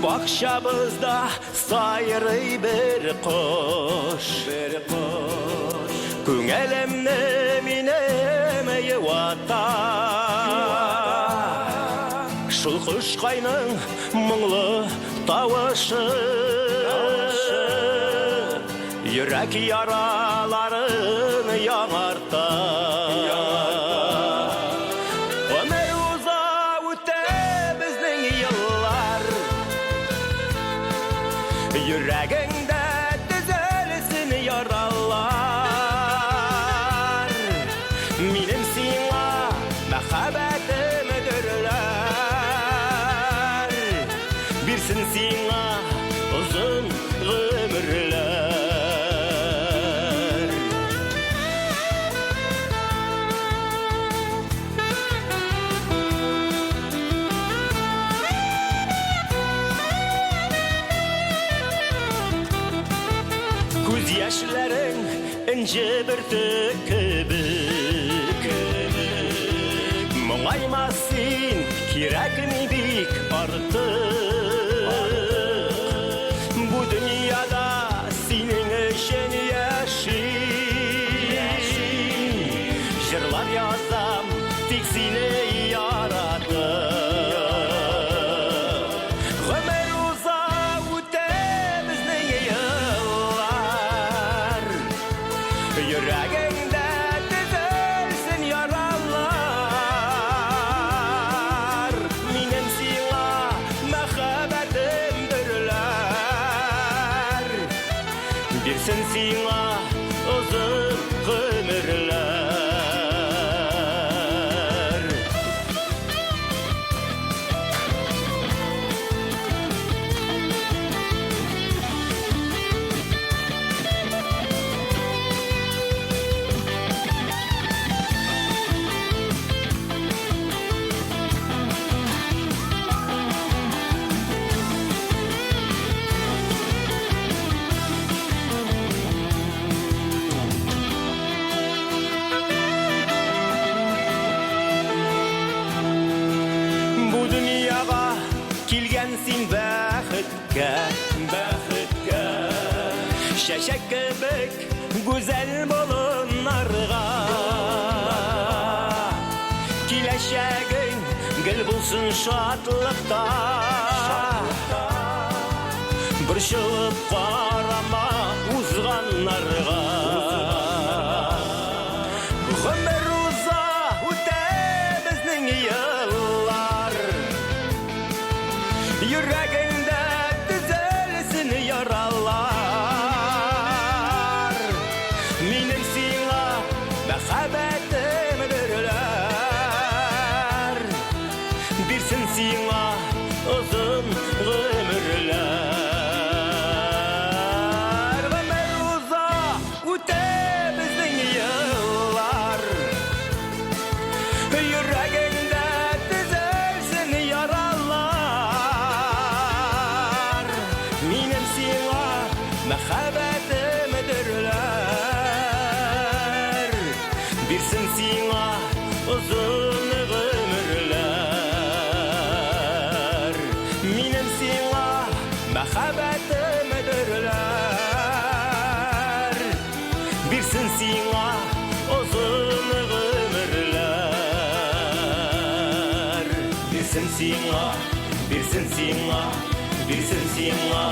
Бақшабызда сайрый бір құш, көңілімні менем юата. Шул құшқайның мұңлы тауышы, йөрәк яраларын яңарта. Ömür uza үтә безнең еллар, йөрәгеңдә төзәлсен яралар. Минем сиңа мәхәббәтем дөрләр, бирсен сиңа озын гомерләр. Күз яшьләрең инҗе бөртек кебек, моңайма син кирәкми бик артык. Бу дөньяда синең өчен яшим, җырлар язам тик сине яратып. Гомер уза үтә безнең еллар, йөрәгеңдә төзәлсен яралар. Минем сиңа мәхәббәтем дөрләр, бирсен сиңа озын гомерләр. Бу дөньяга килгән син бәхеткә, чәчәк кебек гүзәл болыннарга. Киләчәгең гел булсын шатлыкта, борчылып карама узганнарга. Гомер уза үтә безнең еллар, йөрәгеңдә төзәлсен яралар. Минем сиңа мәхәббәтем дөрләр, бирсен сиңа озын гомерләр. Гомер уза үтә безнең еллар, йөрәгеңдә төзәлсен яралар. Минем сиңа мәхәббәтем дөрләр, бирсен сиңа озын гомерләр. Минем сиңа мәхәббәтем дөрләр, бирсен сиңа озын гомерләр. Бирсен сиңа, бирсен сиңа, бирсен сиңа.